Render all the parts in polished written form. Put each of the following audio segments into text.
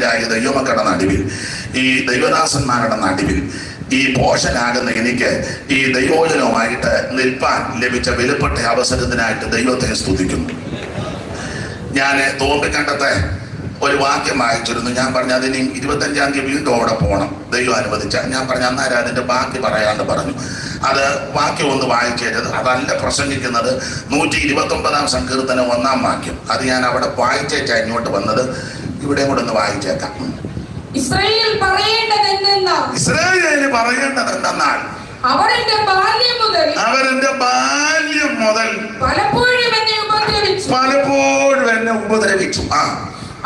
ഇസ്രായേലായ ദൈവമക്കളുടെ നടുവിൽ, ഈ ദൈവദാസന്മാരുടെ നടുവിൽ ഈ പോഷനാകുന്ന എനിക്ക് ഈ ദൈവോചനവുമായിട്ട് നിൽപ്പാൻ ലഭിച്ച വിലപ്പെട്ട അവസരത്തിനായിട്ട് ദൈവത്തെ സ്തുതിക്കുന്നു. ഞാൻ തോമ്പിക്കണ്ടത്തെ ഒരു വാക്യം വായിച്ചിരുന്നു. ഞാൻ പറഞ്ഞു അതിന് 25-ാം തീയതി വീണ്ടും അവിടെ പോകണം, ദൈവം അനുവദിച്ച. ഞാൻ പറഞ്ഞു അന്നേരം അതിന്റെ ബാക്കി പറയാണ്ട് പറഞ്ഞു. അത് വാക്യം ഒന്ന് വായിക്കരുത്, അതല്ല പ്രസംഗിക്കുന്നത്. 129-ാം സങ്കീർത്തനം 1-ാം വാക്യം. അത് ഞാൻ അവിടെ വായിച്ചേച്ചാ ഇങ്ങോട്ട് വന്നത്. ഇവിടെ കൂടെ ഒന്ന് വായിച്ചേക്കാം. ഇസ്രായേൽ പറയേണ്ടത് എന്തെന്നാൽ അവരെന്റെ ബാല്യം മുതൽ പലപ്പോഴും എന്നെ ഉപദ്രവിച്ചു.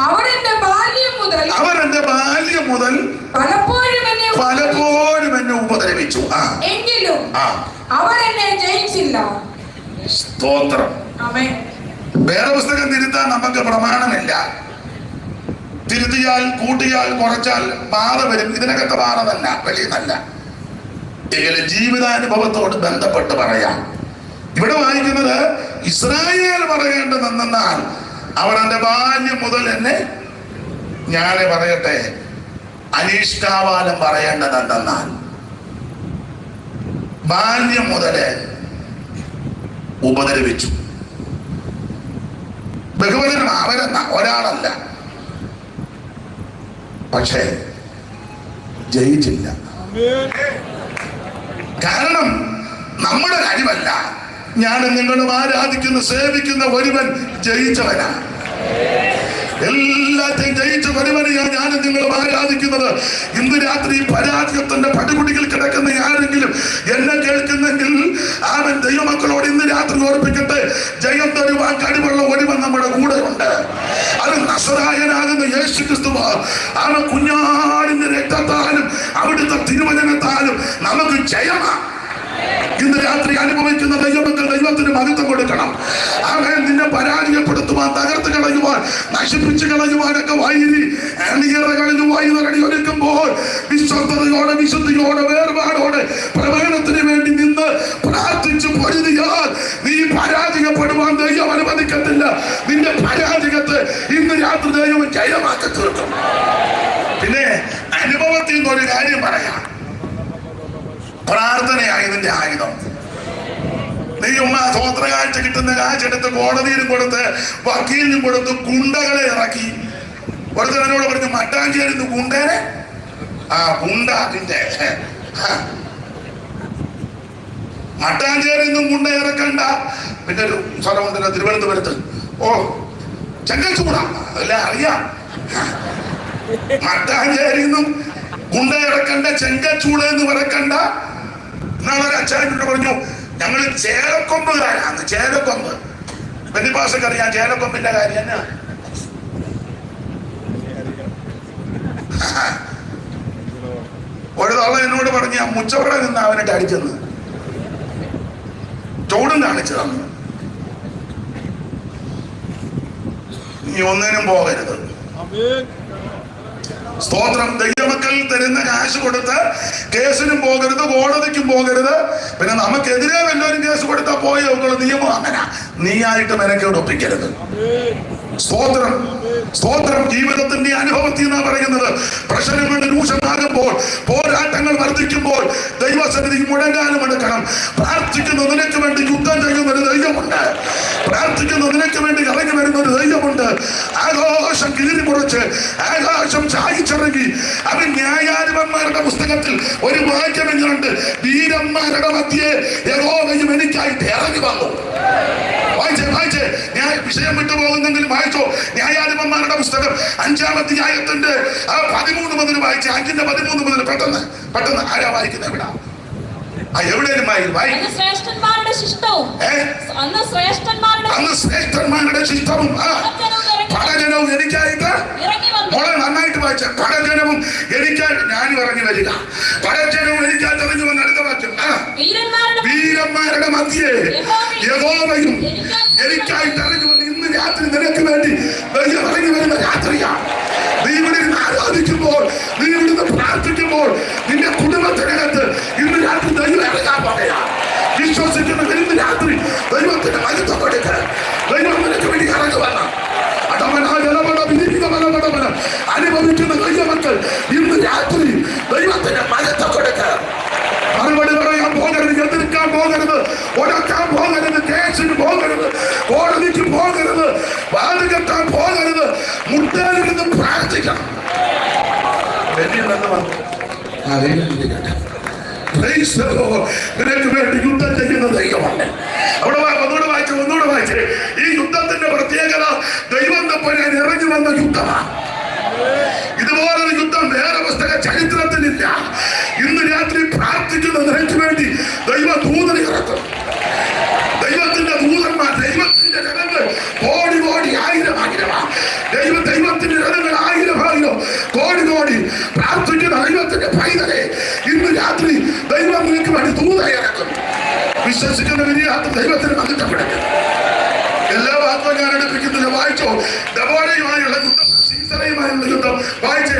അവരെന്റെ ബാല്യം മുതൽ പലപ്പോഴും എന്നെ ഉപദ്രവിച്ചു. എങ്കിലും അവരെന്നെ ജയിച്ചില്ല. സ്തോത്രം. വേദപുസ്തകം തിരുത്താൻ നമുക്ക് പ്രമാണമില്ല. തിരുത്തിയാൽ, കൂട്ടിയാൽ, കുറച്ചാൽ ബാധ വരും. ഇതിനകത്തെ ബാധ തന്നെ, വെളിയെന്നല്ല. എങ്കിലും ജീവിതാനുഭവത്തോട് ബന്ധപ്പെട്ട് പറയാം. ഇവിടെ വായിക്കുന്നത് ഇസ്രായേൽ പറയേണ്ടതെന്നാൽ അവർ എന്റെ ബാല്യം മുതൽ എന്നെ, ഞാനെ പറയട്ടെ, അനിഷ്കാവാലം പറയേണ്ടതെന്നാൽ ബാല്യം മുതല് ഉപദ്രവിച്ചു. ബഹുവചനം അവരെന്ന ഒരാളല്ല, പക്ഷേ ജയിച്ചില്ല. കാരണം നമ്മുടെ കഴിവല്ല. ഞാനും നിങ്ങളും ആരാധിക്കുന്ന, സേവിക്കുന്ന ഒരുവൻ ജയിച്ചവനാ. എല്ലാத்தைയും ജയിച്ച ഒരുവനെയാണ് ഞാനും നിങ്ങളും ആരാധിക്കുന്നത്. ഇന്ന് രാത്രി പരാജയത്തിന്റെ പടികുടികൾ കിടക്കുന്ന ആരെങ്കിലും എന്നെ കേൾക്കുന്നെങ്കിൽ അവൻ ദൈവമക്കളോട് ഇന്ന് രാത്രി ഓർപ്പിക്കട്ടെ, ജയം തരുവാൻ കഴിവുള്ള ഒരുവൻ നമ്മുടെ കൂടെ ഉണ്ട്. അത് നസറായനാകുന്ന യേശു ക്രിസ്തു. അവൻ കുഞ്ഞാടിന്റെ രക്തത്താലും അവിടുത്തെ തിരുവചനത്താലും നമുക്ക് ജയമാണ്. ഇന്ന് രാത്രി അനുഭവിക്കുന്ന ദൈവമക്കൾ ദൈവത്തിന് മഹത്വം കൊടുക്കണം. അവൻ നിന്നെ പരാജയപ്പെടുത്തുവാൻ, തകർത്ത് കളയുവാൻ, നശിപ്പിച്ചു കളയുവാനൊക്കെ വൈരി ഒരുക്കുമ്പോൾ വിശ്വസ്തയോടെ, വിശുദ്ധിയോടെ, വേർപാടോടെ പ്രവചനത്തിന് വേണ്ടി നിന്ന് പ്രാർത്ഥിച്ചു പൊരുതിയാൽ നീ പരാജയപ്പെടുവാൻ ദൈവം അനുവദിക്കത്തില്ല. നിന്റെ പരാജയത്തെ ഇന്ന് രാത്രി ദൈവം ജയമാക്കി തീർക്കും. പിന്നെ അനുഭവത്തിൽ നിന്നൊരു കാര്യം പറയാം. പ്രാർത്ഥനയായി ഇതിന്റെ ആയുധം. നീ സ്വോത്ര കാഴ്ച കിട്ടുന്ന കാഴ്ചയെടുത്ത് കോടതിയിലും കൊടുത്ത്, വക്കീലിനും കൊടുത്ത്, ഗുണ്ടകളെ ഇറക്കി. ഒരുത്തനോട് പറഞ്ഞു മട്ടാഞ്ചേരിന്ന് ഗുണ്ടേനെ, ഗുണ്ട അതിന്റെ മട്ടാഞ്ചേരിന്നും ഗുണ്ട ഇറക്കണ്ട. പിന്നെ ഒരു സ്ഥലമുണ്ടല്ലോ തിരുവനന്തപുരത്ത്, ചെങ്കൽച്ചൂട, അല്ല അറിയാം. മട്ടാഞ്ചേരിന്നും ഗുണ്ട ഇറക്കണ്ട, ചെങ്കച്ചൂട് എന്ന് ഇറക്കണ്ട. എന്നാളൊരു അച്ചായനോട് പറഞ്ഞു ഞങ്ങൾ ചേലക്കൊമ്പുകാരാണ്. ചേലക്കൊമ്പ് പെണ്ണിപ്പാസൊക്കെ അറിയാം ചേലക്കൊമ്പിന്റെ കാര്യം എന്നാ. ഒരു തവണ എന്നോട് പറഞ്ഞ മുച്ചവട നിന്ന് അവനിട്ട് അടിച്ചെന്ന് ചോടും കാണിച്ചു തന്നു. നീ ഒന്നിനും പോകരുത്. സ്തോത്രം. ദൈവമക്കൾ തരുന്ന കാശ് കൊടുത്ത് കേസിനും പോകരുത്, കോടതിക്കും പോകരുത്. പിന്നെ നമുക്കെതിരെ വല്ലവരും കേസ് കൊടുത്താൽ പോയ നിയമം അങ്ങനെ നീയായിട്ട് മെനക്കേട് ഒപ്പിക്കരുത്. സ്തോത്രം. സ്തോത്രം. ജീവിതത്തിന്റെ അനുഭവത്തിൽ നിന്നാണ് പറയുന്നത്. പ്രശ്നങ്ങൾ രൂക്ഷമാകുമ്പോൾ, പോരാട്ടങ്ങൾ വർദ്ധിക്കുമ്പോൾ ദൈവസന്നിധി മുഴങ്ങാനും എടുക്കണം. പ്രാർത്ഥിക്കുന്ന നിനക്ക് വേണ്ടി യുദ്ധം ചെയ്യുന്ന ഒരു ദൈവമുണ്ട്. പ്രാർത്ഥിക്കുന്ന നിനക്ക് വേണ്ടി ഇറങ്ങി വരുന്ന ഒരു ദൈവമുണ്ട്. ആകാശം കീറി മുറിച്ച്, ആകാശം ചായിച്ചിറങ്ങി. അവൻ ന്യായാധിപന്മാരുടെ പുസ്തകത്തിൽ ഒരു വാക്യമെന്നുണ്ട്, വീരന്മാരുടെ മധ്യേ യഹോവയും എനിക്കായിട്ട് ഇറങ്ങി വന്നു. വായിച്ചേ വിഷയം വിട്ടുപോകുന്നെങ്കിലും വായിച്ചോ. ന്യായാധിപന്മാരുടെ പുസ്തകം 5-ാം അധ്യായത്തിന്റെ 13 മുതൽ വായിച്ച്, 5-ന്റെ 13 മുതൽ പെട്ടെന്ന് ആരാ വായിക്കുന്നത്? ഇവിടെ എവിടെയും അന്ന് ശ്രേഷ്ഠന്മാരുടെ ശിഷ്ടവും പടജനവും എനിക്കായിട്ട്. മോളെ നന്നായിട്ട് വായിച്ച പടജനവും എനിക്കായിട്ട് ഞാനും ഇറങ്ങി വരിക. പടജനവും എനിക്കായിട്ട് ഇറങ്ങി വന്ന അടുത്ത വാക്യം, വീരന്മാരുടെ മധ്യേ യഹോവയും എനിക്കായിട്ട് ഇറങ്ങി വന്ന്. ഇന്ന് രാത്രി നിനക്ക് വേണ്ടി ഇറങ്ങി വരുന്ന രാത്രിയാണ്. നീ ഇവിടെ ആരാധിക്കുമ്പോൾ, നീ ഇവിടുന്ന് പ്രാർത്ഥിക്കുമ്പോൾ, നിന്റെ കുടുംബത്തിനകത്ത് ഇന്ന് രാത്രി ദൈവം ഇറങ്ങാൻ പറയാ. വിശ്വസിക്കുന്ന ഇന്ന് രാത്രി ദൈവത്തിന്റെ മരുന്ന് കൊടുക്കണം. ദൈവം നിനക്ക് വേണ്ടി ഇറങ്ങി വന്ന അനുഭവിക്കുന്ന ദൈവമക്കൾ ഇന്ന് രാത്രി ദൈവത്തിന്റെ മഹത്വം കൊടുക്കുക. മറുപടി പറയാൻ പോകരുത്, എതിർക്കാൻ പോകരുത്, ഉടക്കാൻ പോകരുത്, കേസിന് പോകരുത്, കോടതിക്ക് പോകരുത്, വാത് കെട്ടാൻ പോകരുത്, മുട്ടേലിരുന്ന് പ്രാർത്ഥിക്കണം. നിനക്ക് വേണ്ടി യുദ്ധം ചെയ്യുന്ന ദൈവമാണ്. അവിടെ ഒന്നുകൂടെ വായിച്ചേ. ഈ യുദ്ധത്തിന്റെ പ്രത്യേകത ദൈവം തപ്പുരാൻ ഇറങ്ങി വന്ന യുദ്ധമാണ്. ഇതുപോലൊരു യുദ്ധം വേറെ പുസ്തക ചരിത്രത്തിലില്ല. ഇന്ന് രാത്രി പ്രാർത്ഥിക്കുന്ന നിനക്ക് വേണ്ടി ദൈവ ദൂതനെ ഇറക്കും. ദൈവത്തിന്റെ ദൂതന്മാർ, ദൈവത്തിന്റെ ജനങ്ങൾ കോടി കോടി ആയിരം ദൈവത്തിന്റെ ജനങ്ങൾ ആയിരം കോടി പ്രാർത്ഥിക്കുന്ന ദൈവത്തിന്റെ പൈതലെ ഇന്ന് രാത്രി ദൈവം നിനക്ക് വേണ്ടി ദൂതനെ ഇറക്കും. വിശ്വസിക്കുന്ന വിരിയാത്ത ദൈവത്തിന് മഹത്വപ്പെടുത്തും. എല്ലാ വാക്കും ഞാൻ എടുപ്പിക്കുന്നില്ല. വായിച്ചോ. ദബോരയുമായുള്ള യുദ്ധം, സീസറയുമായുള്ള യുദ്ധം വായിച്ചേ.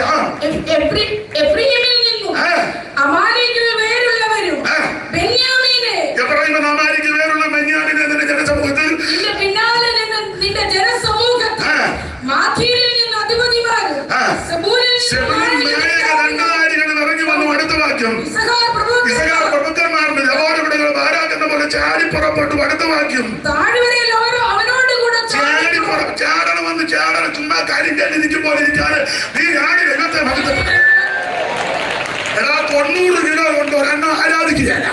അമാലിക്ക് വേരുള്ള ബെന്യാമീനെ നിന്റെ ജനസമൂഹത്തിൽ ഇറങ്ങി വന്നു. അടുത്ത വാക്യം ഇസഹാർ പ്രഭുക്കന്മാരുടെ ദബോരയുടെ ബാരാക്കെന്ന പോലെ ചാടി പുറപ്പെട്ടു. അടുത്ത വാക്യം ചാടണം വന്ന് ചാടണം. ചുമ്മാ കാര്യം കേട്ടിരിക്കുമ്പോൾ ഇരിക്കാതെ നീ ഞാടി രംഗത്തെ മഹത്വപ്പെട്ടു. എടാ 90 കിലോ കൊണ്ട് ഒരെണ്ണം ആരാധിക്കുകയല്ല.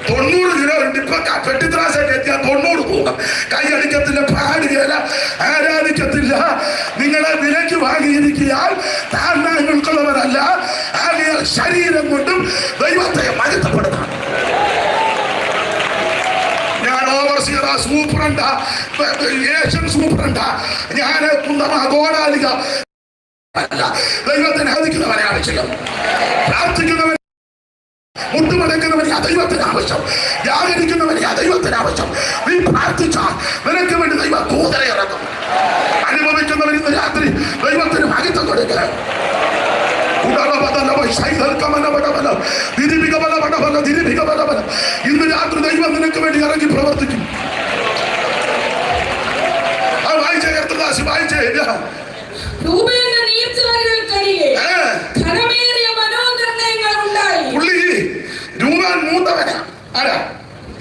90 കിലോ ഉണ്ട്. ഇപ്പൊ പെട്ടിത്രാസായിട്ട് എത്തിയാൽ 90 പോകും. കൈ അടിക്കത്തില്ല, പാടുകയല്ല, ആരാധിക്കത്തില്ല. നിങ്ങളെ വിലയ്ക്ക് വാങ്ങിയിരിക്കാൻ താഴ്ന്നവരല്ല. ആകെ ശരീരം കൊണ്ടും ദൈവത്തെ മഹത്വപ്പെടുത്തണം. ഞാൻ ഓവർസിയർ, സൂപ്രണ്ട, ഏഷ്യൻ സൂപ്രണ്ട, ഞാൻ ഗോഡാലിക അല്ല. ദൈവത്തിന് ആരാധിക്കുന്നവരെയാണ് ചെയ്യും. പ്രാർത്ഥിക്കുന്നവൻ, മുട്ടുമടക്കുന്നവനെ ആ ദൈവത്തിന് ആവശ്യം, യാചിക്കുന്നവനെ ആ ദൈവത്തിന് ആവശ്യം. നീ പ്രാർത്ഥിച്ചാൽ നിനക്ക് വേണ്ടി ദൈവം ദൂതനെ ഇറക്കും. അനുഭവിക്കുന്നവൻ ഇന്ന് രാത്രി ദൈവത്തിന് മഹത്വം കൊടുക്കുക. ഇന്ന് രാത്രി ദൈവം നിനക്ക് വേണ്ടി ഇറങ്ങി പ്രവർത്തിക്കും. രൂപൻ മൂത്തവനാ. ആരാ?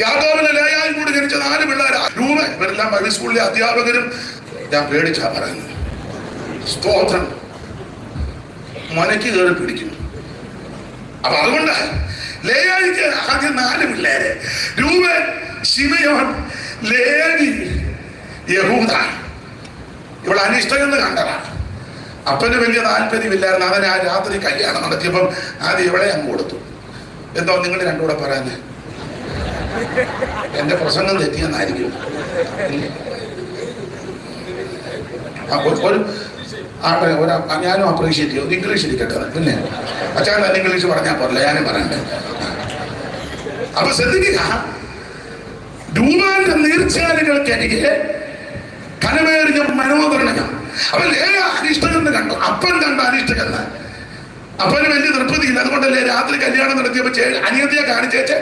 യാദോവിന് ലേയായും കൂടി ജനിച്ച 4 പിള്ളേരാ. രൂപൻ ഇവരെല്ലാം ബൈബിൾ സ്കൂളിലെ അധ്യാപകരും. ഞാൻ പേടിച്ചാ പറയുന്നത്. സ്തോത്രം. മനയ്ക്ക് കയറി പിടിക്കും. അപ്പൊ അതുകൊണ്ട് ലേയായിക്ക് ആദ്യം 4 പിള്ളേര്. രൂപൻ, ശിമയോൻ, ലേവി, യഹൂദ. ഇവിടെ അനിഷ്ടമെന്ന് കണ്ടതാണ്. അപ്പന് വലിയ താല്പര്യമില്ലായിരുന്നു. അവൻ ആ രാത്രി കല്യാണം നടത്തിയപ്പം ആദ്യം ഇവിടെ അങ്ങ് കൊടുത്തു. എന്തോ നിങ്ങൾ രണ്ടുകൂടെ പറയാന് എന്റെ പ്രസംഗം തെറ്റിയെന്നായിരിക്കും. ഞാനും അപ്രീഷിയേറ്റ് ചെയ്യും. ഇംഗ്ലീഷ് ഇരിക്കട്ടെ. പിന്നെ അച്ഛൻ ഇംഗ്ലീഷ് പറഞ്ഞാൽ പോരല്ല, ഞാനും പറയണ്ടേ. അപ്പൊ ശ്രദ്ധിക്കുക, രൂപാന്റെ നീർച്ചാലുകൾക്കരികെ കനമേറിയ മനോകരണങ്ങൾ. അവൻ അനിഷ്ടകെന്ന് കണ്ടു. അപ്പൻ കണ്ട അനിഷ്ടകെന്ന്. അപ്പന് വലിയ തൃപ്തിയില്ല. അതുകൊണ്ടല്ലേ രാത്രി കല്യാണം നടത്തിയപ്പോ അനിയത്തിയെ കാണിച്ചേച്ച്.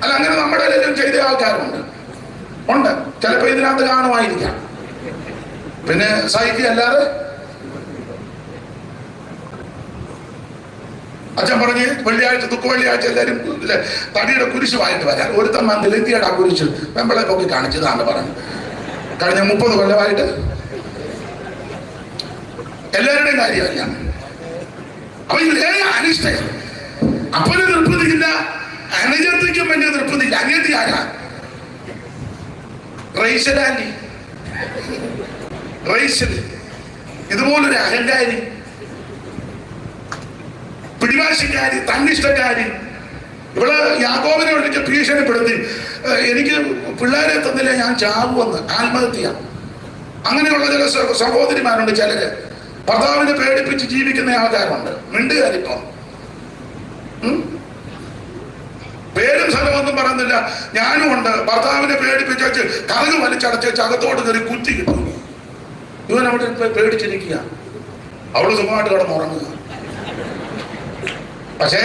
അല്ല, അങ്ങനെ നമ്മുടെ എല്ലാം ചെയ്ത ആൾക്കാരുണ്ട്. ഉണ്ട്. ചിലപ്പോ ഇതിനകത്ത് കാണുമായിരിക്കാം. പിന്നെ സഹിക്കുക അല്ലാതെ. അച്ഛൻ പറഞ്ഞ് വെള്ളിയാഴ്ച, വെള്ളിയാഴ്ച എല്ലാവരും തടിയുടെ കുരിശുമായിട്ട് വരാൻ. ഒരുത്തൻ ലന്തിയുടെ ആ കുരിശ് വെമ്പളെ പൊക്കി കാണിച്ചതാണ് പറഞ്ഞു. കഴിഞ്ഞ 30 കൊല്ലമായിട്ട് എല്ലാവരുടെയും കാര്യമല്ല. അപ്പൊ ഇതിലേ അനിഷ്ടം. അപ്പന് തൃപ്തിയില്ല, അനുജത്തിക്കും വലിയ തൃപ്തിയില്ല. അനിയത്തി ആരാ? റൈസലാൻഡി, റൈസൽ. ഇതുപോലൊരു അഹങ്കാരി, പിടിവാശിക്കാരി, തന്നിഷ്ടക്കാരി. ഇവിടെ യാക്കോബിനെ വിളിച്ച് ഭീഷണിപ്പെടുത്തി, എനിക്ക് പിള്ളേരെ തന്നില്ല, ഞാൻ ചാവുമെന്ന്, ആത്മഹത്യ. അങ്ങനെയുള്ള ചില സഹോദരിമാരുണ്ട്. ചിലര് ഭർത്താവിനെ പേടിപ്പിച്ച് ജീവിക്കുന്ന ആൾക്കാരുണ്ട്. മിണ്ടുകാരിപ്പം പേരും സ്ഥലമൊന്നും പറയുന്നില്ല. ഞാനും ഉണ്ട്. ഭർത്താവിനെ പേടിപ്പിച്ചു കറങ്ങ് വലിച്ചടച്ച് അകത്തോട്ട് കയറി കുറ്റി കിട്ടും. ഇവൻ അവിടെ പേടിച്ചിരിക്കുക. അവള് സുഖമായിട്ട് കിടന്നുറങ്ങുക. പക്ഷേ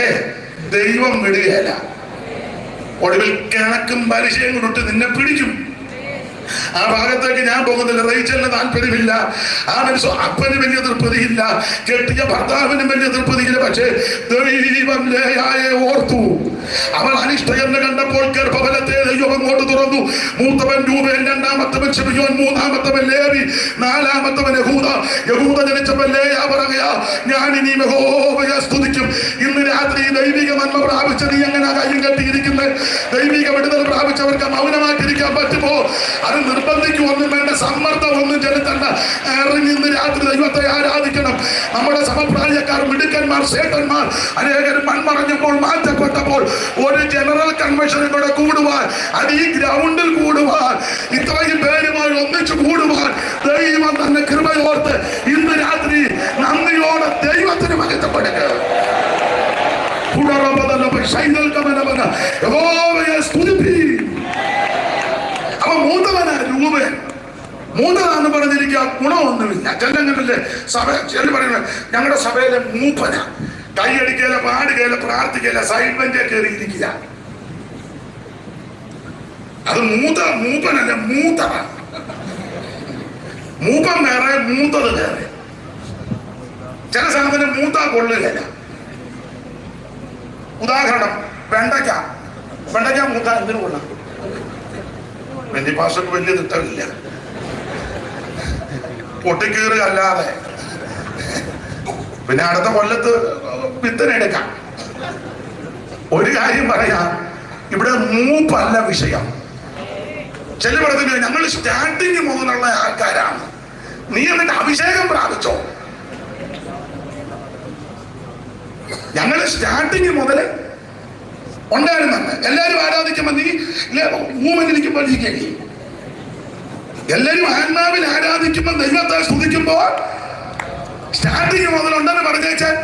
ദൈവം വിടുകയല്ല. ഒടുവിൽ കണക്കും പലിശയും കൊടുത്ത് നിന്നെ പിടിക്കും. ആ ഭാഗത്തേക്ക് ഞാൻ പോകുന്നില്ല. റേച്ചലിന് താല്പര്യമില്ല. ആ മനുഷ്യ അപ്പന് വലിയ തൃപ്തിയില്ല, കെട്ടിയ ഭർത്താവിനും വലിയ തൃപ്തിയില്ല. പക്ഷേ ദൈവം ലേയായെ ഓർത്തു. അവൾ അനിഷ്ടയെന്ന് കണ്ടപ്പോൾ ഗർഭഫലത്തെ ദൈവം അങ്ങോട്ട് തുറന്നു. മൂത്തവൻ രൂപേൻ, രണ്ടാമത്തവൻ ശിമിയോൻ, മൂന്നാമത്തവൻ ലേവി, നാലാമത്തവൻ യഹൂദ. യഹൂദ ജനിച്ചപ്പോൾ ലേയാ പറയാ, ഞാൻ ഇനി യഹോവയെ സ്തുതിക്കും. ഇന്ന് രാത്രി ദൈവിക നന്മ പ്രാപിച്ച നീ എങ്ങനെ കയ്യും കെട്ടിയിരിക്കുന്നത്? ദൈവിക വിടുതൽ പ്രാപിച്ചവർക്ക് മൗനമായിട്ടിരിക്കാൻ പറ്റുമോ? അത് നിർബന്ധിക്കും ഒന്നും വേണ്ട, സമ്മർദ്ദം ഒന്നും ചെലുത്തണ്ട. ഇറങ്ങി ഇന്ന് രാത്രി ദൈവത്തെ ആരാധിക്കണം. നമ്മുടെ സമപ്രായക്കാർ, മിടുക്കന്മാർ, സേട്ടന്മാർ അനേകരും മൺമറഞ്ഞപ്പോൾ, മാറ്റപ്പെട്ടപ്പോൾ ഒരു ജനറൽ കൺവെൻഷനും കൂടെ കൂടുവാൻ, അത് ഈ ഗ്രൗണ്ടിൽ കൂടുവാൻ, ഇത്രയും പേരുമായി ഒന്നിച്ചു കൂടുവാൻ ദൈവം തന്നെ കൃപയോർത്ത് ഇന്ന് രാത്രി നന്ദിയോടെ ദൈവത്തിന് മഹത്വപ്പെടുക. അപ്പൊ മൂത്തവനാ രൂപൻ. മൂന്നതാന്ന് പറഞ്ഞിരിക്കുക, ഗുണമൊന്നുമില്ല. ചെല്ലങ്ങനല്ലേ സഭ ചെല്ലു പറയുന്നത്, ഞങ്ങളുടെ സഭയിലെ മൂപ്പന കൈയടിക്കല, പാടുകയില, പ്രാർത്ഥിക്കല, സൈഡ് ബെഞ്ചേ കയറിയിരിക്കുക. അത് മൂപ്പനല്ല, മൂത്തവ. മൂപ്പൻ വേറെ, മൂത്തത് വേറെ. ചില സാധനം മൂത്താ കൊള്ളുകയില്ല. ഉദാഹരണം, വെണ്ടയ്ക്ക മൂത്ത എന്തിനു കൊള്ളാം? വെന്റിപ്പാസക്ക് വലിയ തിട്ടമില്ല, പൊട്ടിക്കീറുക അല്ലാതെ. പിന്നെ അടുത്ത കൊല്ലത്ത് വിത്തനെടുക്കാം. ഒരു കാര്യം പറയാം, ഇവിടെ മൂപ്പല്ല വിഷയം. ചില പറഞ്ഞില്ല, ഞങ്ങൾ സ്റ്റാർട്ടിങ് മുതലുള്ള ആൾക്കാരാണ്. നീ എന്നിട്ട് അഭിഷേകം പ്രാപിച്ചോ? ഞങ്ങൾ സ്റ്റാർട്ടിങ് മുതൽ ഉണ്ടായിരുന്നെന്ന്. എല്ലാരും ആരാധിക്കുമ്പോ നീ ഊമനിരിക്കുമ്പോൾ നീ കേൾക്കി. എല്ലാരും ആത്മാവിൽ ആരാധിക്കുമ്പോൾ, ദൈവത്തെ സ്തുതിക്കുമ്പോൾ സ്റ്റാർട്ടിങ് മുതൽ ഉണ്ടെന്ന് പറഞ്ഞേച്ചാൽ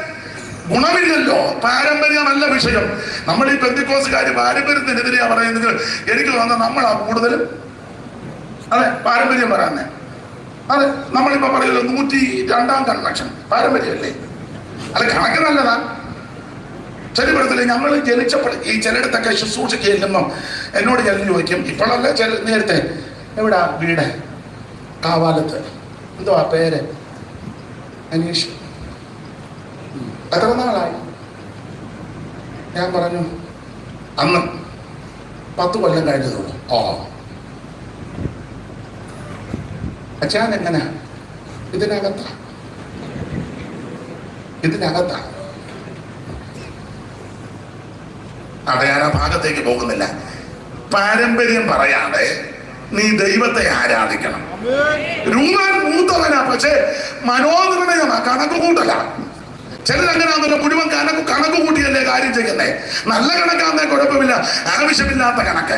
ഗുണമില്ലല്ലോ. പാരമ്പര്യമല്ല വിഷയം. നമ്മൾ ഈ പെന്തിക്കോസുകാര് പാരമ്പര്യത്തിനെതിരെയാ പറയുന്നത്. എനിക്ക് തോന്നുന്നത് നമ്മളാ കൂടുതലും. അതെ, പാരമ്പര്യം പറയാന്നേ. അതെ, നമ്മളിപ്പോ പറയുന്നത് 102ാം കൺവെൻഷൻ പാരമ്പര്യമല്ലേ? അത് കണക്ക് നല്ലതാ. ചരിത്രത്തില് ഞങ്ങൾ ജനിച്ചപ്പോൾ ഈ ചിലയിടത്തൊക്കെ ശുശ്രൂഷയ്ക്ക് ചെല്ലുമ്പം എന്നോട് ചിലർ ചോദിക്കും, ഇപ്പോഴല്ല നേരത്തെ, എവിടാ വീട്? കാവാലത്ത്. എന്തുവാ പേര്? അനീഷ്. എത്ര നാളായി? ഞാൻ പറഞ്ഞു അന്ന് 10 കൊല്ലം കഴിഞ്ഞതുള്ളൂ. ഓ, അച്ഛൻ എങ്ങനെ? ഇതിനകത്താ അവിടെ ഞാൻ ആ ഭാഗത്തേക്ക് പോകുന്നില്ല. പാരമ്പര്യം പറയാതെ നീ ദൈവത്തെ ആരാധിക്കണം. രൂപൻ മൂത്തവനാ, പക്ഷേ മനോനിർണയമാ, കണക്ക് കൂട്ടല. ചിലരങ്ങനാന്നല്ലോ, മുഴുവൻ കണക്ക് കൂട്ടിയല്ലേ കാര്യം ചെയ്യുന്നേ. നല്ല കണക്കാന്നേ കുഴപ്പമില്ല, ആവശ്യമില്ലാത്ത കണക്ക്.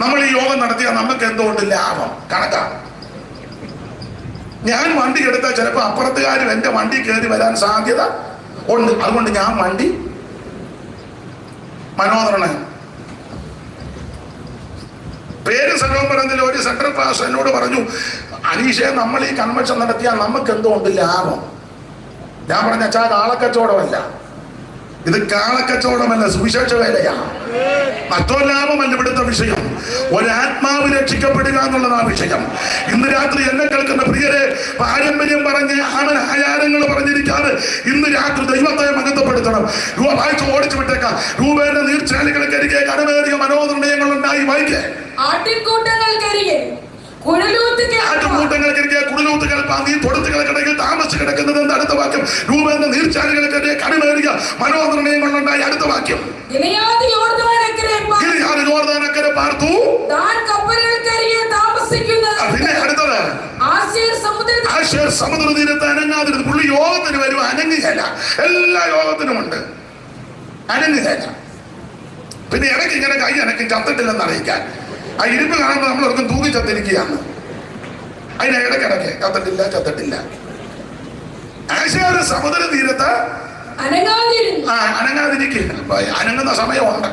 നമ്മൾ ഈ യോഗം നടത്തിയാൽ നമുക്ക് എന്തുകൊണ്ട് ലാഭം? കണക്കാ. ഞാൻ വണ്ടി എടുത്താൽ ചിലപ്പോൾ അപ്പുറത്തുകാരും എന്റെ വണ്ടി കയറി വരാൻ സാധ്യത ഉണ്ട്. അതുകൊണ്ട് ഞാൻ വണ്ടി മനോനിർണയം. പേര് സർവപരത്തിൽ ഒരു സെൻട്രൽ ക്ലാസ് എന്നോട് പറഞ്ഞു, അനീഷെ, നമ്മൾ ഈ കൺവെൻഷൻ നടത്തിയാൽ നമുക്ക് എന്തുകൊണ്ട് ലാഭം? ഞാൻ പറഞ്ഞ അച്ഛാ, കാളക്കച്ചവടമല്ല ഇത്, കാളക്കച്ചവടമല്ല, സുവിശേഷ വേലയാ. മറ്റോ ലാഭമല്ല ഇവിടുത്തെ വിഷയം. ഒരാത്മാവ് രക്ഷിക്കപ്പെടുക എന്നുള്ളതാ വിഷയം. ഇന്ന് രാത്രി എന്നെ കേൾക്കുന്ന പ്രിയരെ, പാരമ്പര്യം പറഞ്ഞ് ആചാരങ്ങൾ പറഞ്ഞിരിക്കാതെ ഇന്ന് രാത്രി ദൈവത്തെ മഹത്വപ്പെടുത്തണം. വായിച്ച് ഓടിച്ചു വിട്ടേക്കാം. രൂപേന്റെ നീർച്ചാലുകൾക്കരികെ കടമേറിയ മനോനിർണയങ്ങൾ ഉണ്ടായി. വായിക്കേ, ആട്ടിൻകൂട്ടങ്ങൾക്കരികെ കുടിലൂത്ത് കേൾപ്പാൻ നീ തൊടുത്തുകൾക്കിടയിൽ താമസിച്ച് കിടക്കുന്നത് എന്ന് അടുത്ത വാക്യം. രൂപേന്റെ നീർച്ചാലുകൾക്കെതിരെ കടമേറിയ മനോനിർണയങ്ങളുണ്ടായി. അടുത്ത വാക്യം, യോർദാനക്കരെ പാർത്തു. പിന്നെ അടുത്തത്, ആശേർ സമുദ്രതീരത്ത് അനങ്ങാതിരുന്നു. പുള്ളി യോഗത്തിന് വരും, അനങ്ങുകയല്ല. എല്ലാ യോഗത്തിനും ഉണ്ട്, അനങ്ങുകയല്ല. പിന്നെ ഇടയ്ക്ക് ഇങ്ങനെ കൈ അനക്കും, ചത്തിട്ടില്ലെന്ന് അറിയിക്കാൻ. ആ ഇരിപ്പ് കാണുമ്പോൾ നമ്മൾ ഓർക്കും തൂങ്ങി ചത്തിരിക്കുകയാണ്. അതിന് ഇടയ്ക്കിടയ്ക്ക് ചത്തിട്ടില്ല. ആശേർ സമുദ്ര തീരത്ത് അനങ്ങാതിരിക്കുക. അനങ്ങുന്ന സമയമുണ്ട്.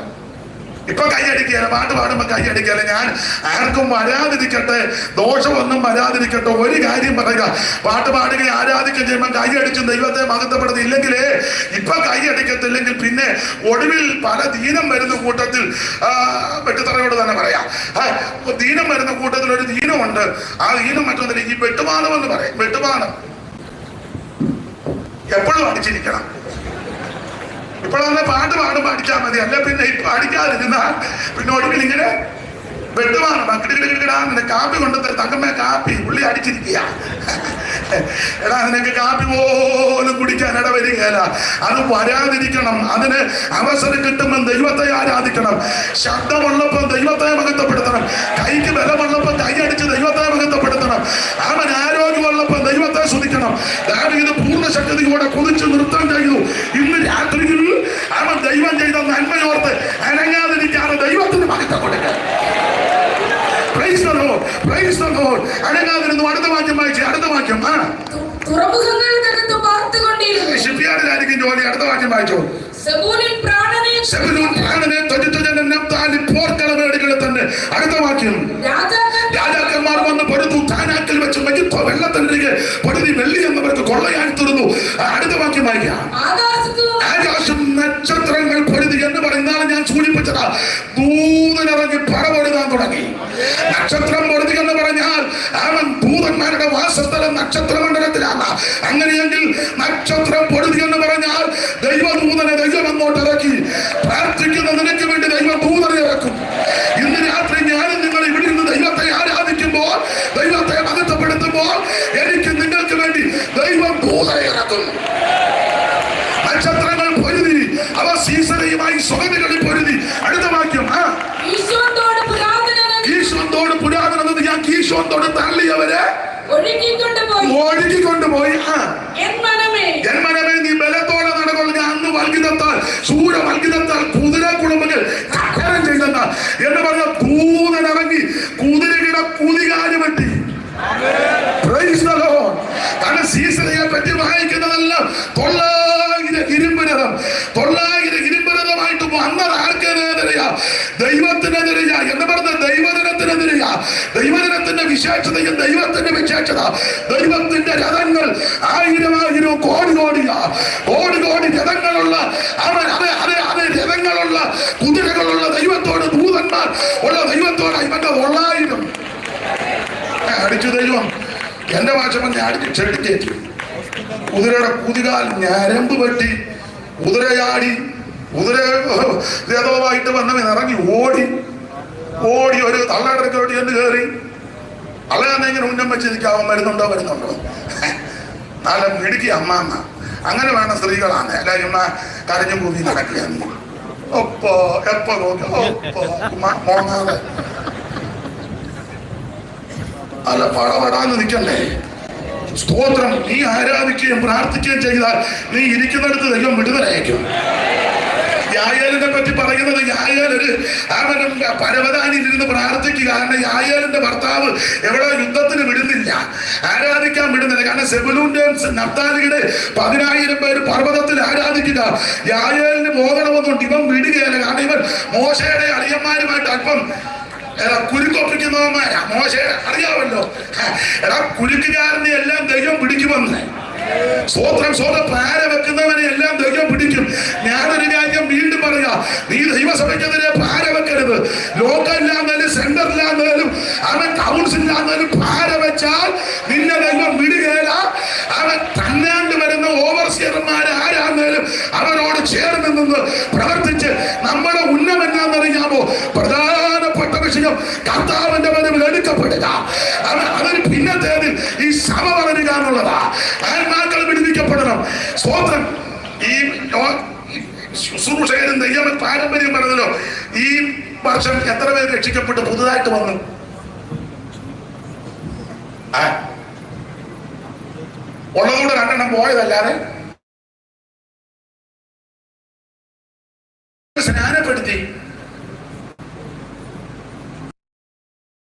ഇപ്പൊ കൈയടിക്കുകയല്ല, പാട്ട് പാടുമ്പോ കൈയടിക്കുകയല്ല. ഞാൻ ആർക്കും വരാതിരിക്കട്ടെ, ദോഷമൊന്നും വരാതിരിക്കട്ടെ, ഒരു കാര്യം പറയുക, പാട്ട് പാടുകയും ആരാധിക്കുകയും ചെയ്യുമ്പോൾ കൈയടിച്ചും ദൈവത്തെ മഹത്വപ്പെടുത്തിയില്ലെങ്കിലേ, ഇപ്പൊ കൈയടിക്കത്തില്ലെങ്കിൽ പിന്നെ ഒടുവിൽ പല ദീനം വരുന്ന കൂട്ടത്തിൽ, വെട്ടുതറയോട് തന്നെ പറയാം, ദീനം വരുന്ന കൂട്ടത്തിൽ ഒരു ദീനമുണ്ട്. ആ ദീനം മറ്റൊന്നില്ല, ഈ വെട്ടുമാനം എന്ന് പറയും. വെട്ടുമാനം എപ്പോഴും അടിച്ചിരിക്കണം. ഇപ്പോഴൊന്ന് പാട്ട് പാടുമ്പോൾ അടിച്ചാൽ മതി, അല്ല പിന്നെ ഇപ്പൊ അടിക്കാതിരുന്നാൽ പിന്നെ ഒടുവിൽ ഇങ്ങനെ വെട്ടുമാണ്. മക്കിടിക്കിടാന്ന് കാപ്പി കൊണ്ടുത്തരും, തങ്കമ്മ കാപ്പി പുള്ളി അടിച്ചിരിക്കുക. എടാ നിനക്ക് കാപ്പി പോലും കുടിക്കാൻ ഇടവരികയല്ല. അത് വരാതിരിക്കണം. അതിന് അവസരം കിട്ടുമ്പോൾ ദൈവത്തെ ആരാധിക്കണം. ശബ്ദമുള്ളപ്പോൾ ദൈവത്തെ മഹത്വപ്പെടുത്തണം. കൈക്ക് ബലമുള്ളപ്പോൾ കൈയടിച്ച് ദൈവത്തെ മഹത്വപ്പെടുത്തണം. അവൻ ആരോഗ്യമുള്ളപ്പോൾ ദൈവത്തെ സ്തുതിക്കണം. ദാവീദ് പൂർണ്ണ ശക്തിയോടെ കുതിച്ച് നൃത്തം ചെയ്തു. ഇന്ന് രാത്രിയിൽ അവൻ ദൈവം ചെയ്ത നന്മയോർത്ത് അനങ്ങാതിരിക്കാതെ ദൈവത്തിന് മഹത്വം കൊടുക്കുക. അനങ്ങാതിരുന്നു. അടുത്ത വാക്യം വായിച്ചു. അടുത്ത വാക്യം ഷിപ്പ്യാർഡിലായിരിക്കും ജോലി. അടുത്ത വാക്യം വായിച്ചു. പോർക്കളമേടുകളെ തന്നെ. അടുത്ത വാക്യം. രാജാക്കന്മാർ വന്ന് പൊരുതു. താനാക്കിൽ വെച്ച് വെള്ളത്തിനരികെ പൊരുതി വെള്ളി എന്നവർക്ക് കൊള്ളയായി തീർന്നു. അടുത്ത വാക്യം വായിക്കാം. ആകാശം നക്ഷത്രങ്ങൾ പൊരുതി എന്ന് പറയുന്നതാണ് ഞാൻ സൂചിപ്പിച്ചത്. ദൂതനിറങ്ങി പറപൊരുതാൻ തുടങ്ങി. നക്ഷത്രം പൊരുതി എന്ന് പറഞ്ഞാൽ അവൻ ദൂതന്മാരുടെ വാസസ്ഥലം നക്ഷത്രമണ്ഡലത്തിലാണ്. അങ്ങനെയെങ്കിൽ നക്ഷത്രം പൊരുതി എന്ന് പറഞ്ഞാൽ ദൈവദൂതനെ ദൈവം അങ്ങോട്ട് ഇറക്കി. പ്രാർത്ഥിക്കുന്ന നിനക്ക് വേണ്ടി ദൈവം ദൂതനെ ഇറക്കും. ഇന്ന് രാത്രി ഞാനും നിങ്ങൾ ഇവിടെ നിന്ന് ദൈവത്തെ ആരാധിക്കുമ്പോൾ, ദൈവത്തെ മഹത്വപ്പെടുത്തുമ്പോൾ, എനിക്ക് നിങ്ങൾക്ക് വേണ്ടി ദൈവം ദൂതനെ ഇറക്കും. നക്ഷത്രങ്ങൾ പൊരുതി, അവ സീസണയുമായി സ്വകതകളിൽ പൊരുതി. അടുത്ത വാക്യം. കീശോന്തോട് പുരാതനത് ഞാൻ കീശോന്തോട് തള്ളിയവരെ ഒഴുകിക്കൊണ്ടുപോയി. എൻ മനമേ നീ ബലത്തോടെ നടകൊള്ള. ഞാൻ അന്ന് വൽകിതത്താൽ സൂര്യ വൽകിതത്താൽ കുതിര കുടുംബങ്ങൾ കക്കരം ചെയ്തെന്ന എന്ന് പറഞ്ഞ ദൂതനിറങ്ങി കുതിരയുടെ കുതികാല് വെട്ടി. കാരണം സീസണയെ പറ്റി വായിക്കുന്നതെല്ലാം 900 ഇരുമ്പ് രഥം. 900 ഇരുമ്പ് രഥമായിട്ട് വന്നത് ആർക്കെതിരെയാ? ദൈവത്തിനെതിരെയാ. എന്ന് പറഞ്ഞ ദൈവജനത്തിനെതിരെയാ. ദൈവജനത്തിന്റെ വിശേഷതയും ദൈവത്തിന്റെ വിശേഷത. ദൈവത്തിന്റെ രഥങ്ങൾ 1000 കോടി കോടിയാ. കോടി കോടി രഥങ്ങളുള്ള അവൻ അതെ രഥങ്ങളുള്ള കുതിരകളുള്ള ദൈവത്തോട്, ദൂതന്മാർ ഉള്ള ദൈവത്തോട് ഇവന്റെ 900 അടിച്ചു. ദൈവം എന്റെ ഭാഷ പറഞ്ഞ അടിച്ച് ചെടിക്കേറ്റി. കുതിരയുടെ കുതികാൽ ഞരമ്പ് വെട്ടി. കുതിരയാടി. കുതിര രഥവുമായിട്ട് വന്നവൻ ഇറങ്ങി ഓടി. ഒരു തള്ളടക്കോട്ടി എന്ന് കയറി. അള്ളയാന്നെങ്ങനെ ഉന്നം വെച്ചിരിക്കാവും. വരുന്നുണ്ടോ നല്ല മിടുക്കി അമ്മാമ്മ. അങ്ങനെ വേണം സ്ത്രീകളാണ്. എല്ലാവരും കരഞ്ഞും കൂടി നടക്കുകയാണ്. എപ്പോ നോക്കി മോങ്ങാതെ അല്ല പടപടാന്ന് നിൽക്കണ്ടേ. സ്തോത്രം. നീ ആരാധിക്കുകയും പ്രാർത്ഥിക്കുകയും ചെയ്താൽ നീ ഇരിക്കുന്നിടത്ത് ദൈവം വിടുതലയക്കും. യായേലിനെ പറ്റി പറയുന്നത്, യായേലൊരു അവനും പരവതാനിയിൽ ഇരുന്ന് പ്രാർത്ഥിക്കുക. കാരണം യായേലിന്റെ ഭർത്താവ് എവിടെ യുദ്ധത്തിന് വിടുന്നില്ല, ആരാധിക്കാൻ വിടുന്നില്ല. കാരണം സെബുലൂന്റെയും നഫ്താലിയുടെ 10,000 പേര് പർവ്വതത്തിൽ ആരാധിക്കുക. യായേലിന് പോകണമെന്നുണ്ട്. ഇവൻ വിടുകയല്ല. കാരണം ഇവൻ മോശയുടെ അളിയന്മാരുമായിട്ട് അല്പം കുരുക്കൊപ്പിക്കുന്നവന്മാരാ. മോശ അറിയാമല്ലോ. കുരുക്കുകാരനെ എല്ലാം ദൈവം പിടിക്കുമെന്ന്. സ്തോത്രം. പാര വെക്കുന്നവനെ എല്ലാം ദൈവം പിടിക്കും. ഞാനൊരു കാര്യം വീണ്ടും പറയാ, നീ ദൈവസഭയ്ക്കെതിരെ പാര വെക്കരുത്. ലോക്കലിലാന്നാലും സെന്ററിലാന്നാലും അവൻ കൗൺസിലാന്നാലും പാര വെച്ചാൽ നിന്നെ ദൈവം വിടുകയില്ല. അവൻ തന്നാണ്ട് വരുന്ന ഓവർസിയർമാർ ആരാന്നാലും അവനോട് ചേർന്ന് നിന്ന് പ്രവർത്തിച്ച് നമ്മുടെ ഉന്നം എന്നാന്നറിയാമോ? പ്രധാനപ്പെട്ട വിഷയം കർത്താവിന്റെ വരവിൽ എടുക്കപ്പെടുക. അതിന് പിന്നത്തേതിൽ ഈ സഭ വളരുക എന്നുള്ളതാ. ആത്മാക്കൾ വിടുവിക്കപ്പെടണം. സ്തോത്രം. ഈ ശുശ്രൂഷകരും ദൈവം പാരമ്പര്യം പറഞ്ഞല്ലോ. ഈ വർഷം എത്ര പേര് രക്ഷിക്കപ്പെട്ട് പുതുതായിട്ട് വന്നു? ഉള്ളതുകൊണ്ട് 2 എണ്ണം പോയതല്ലാതെ സ്നാനപ്പെടുത്തി.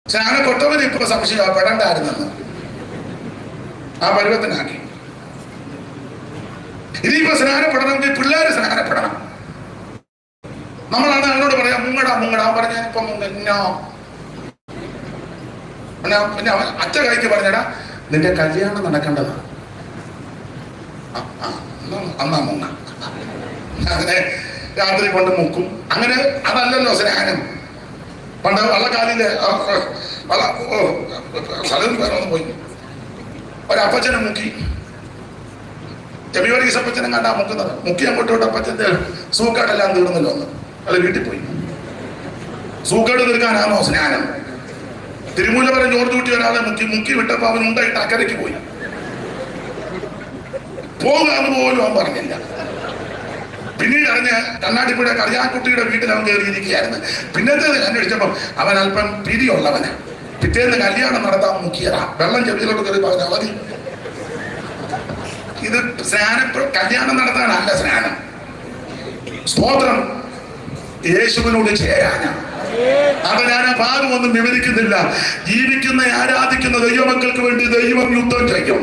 സ്നാനപ്പെട്ടവന് ഇപ്പൊ സംശയം പെടണ്ടായിരുന്നെന്ന് ആ പരുവത്തിനാക്കി. ഇനിയിപ്പോ സ്നാനപ്പെടണമെങ്കിൽ പിള്ളേര് സ്നാനപ്പെടണം. നമ്മളാണ് അവനോട് പറയാം മുങ്ങടാ മുങ്ങടാ പറഞ്ഞ ഇപ്പൊ മുങ്ങോ. പിന്നെ അവൻ അച്ഛ കൈക്ക് പറഞ്ഞടാ നിന്റെ കല്യാണം നടക്കേണ്ടതാ, അന്നാ മുങ്ങ. അങ്ങനെ രാത്രി കൊണ്ട് മുക്കും. അങ്ങനെ അതല്ലല്ലോ സ്നാനം. പണ്ട് വള്ളക്കാലില് സ്ഥലം വേറൊന്ന് പോയി ഒരപ്പച്ചനെ മുക്കി. ചെവിയോടി അപ്പച്ചനെ കണ്ടാ മുക്കുന്നത്. മുക്കി അങ്ങോട്ടോട്ട് അപ്പച്ചന്റെ സൂക്കേടെല്ലാം തീർന്നല്ലോ ഒന്ന്. അത് വീട്ടിൽ പോയി. സൂക്കേട് തീർക്കാനാണോ സ്നാനം? തിരുമൂല വരെ ജോർജ് കുട്ടി ഒരാളെ മുക്കി വിട്ടപ്പോ അവൻ ഉണ്ടായിട്ട് അക്കരയ്ക്ക് പോയി. പോകാന്ന് പോലും അവൻ പറഞ്ഞില്ല. പിന്നീട് അറിഞ്ഞ് കണ്ണാടിപ്പുഴ കറിയാക്കുട്ടിയുടെ വീട്ടിൽ അവൻ കയറിയിരിക്കുകയായിരുന്നു. പിന്നത്തേത് അന്വേഷിച്ചപ്പം അവൻ അല്പം പിരിയുള്ളവന്. പിറ്റേന്ന് കല്യാണം നടത്താൻ മുക്കിയതാ. വെള്ളം ചെവിയിലോട്ട് കയറി പറഞ്ഞ അവധി. ഇത് സ്നാനം കല്യാണം നടത്താനല്ല സ്നാനം. സ്തോത്രം യേശുവിനോട് ചേരാനാ. അത് ഞാൻ ആ ഭാഗമൊന്നും വിവരിക്കുന്നില്ല. ജീവിക്കുന്ന ആരാധിക്കുന്ന ദൈവമക്കൾക്ക് വേണ്ടി ദൈവം യുദ്ധം ചെയ്യും.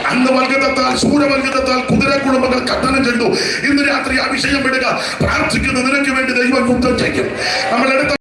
അന്ന് വർഗത്താൽ ശൂരവർഗത്താൽ കുതിര കുടുംബങ്ങൾ കത്തനം ചെയ്തു. ഇന്ന് രാത്രി ആ വിഷയം വിടുക. പ്രാർത്ഥിക്കുന്ന നിനക്ക് വേണ്ടി ദൈവം യുദ്ധം ചെയ്യും. നമ്മൾ എടുത്ത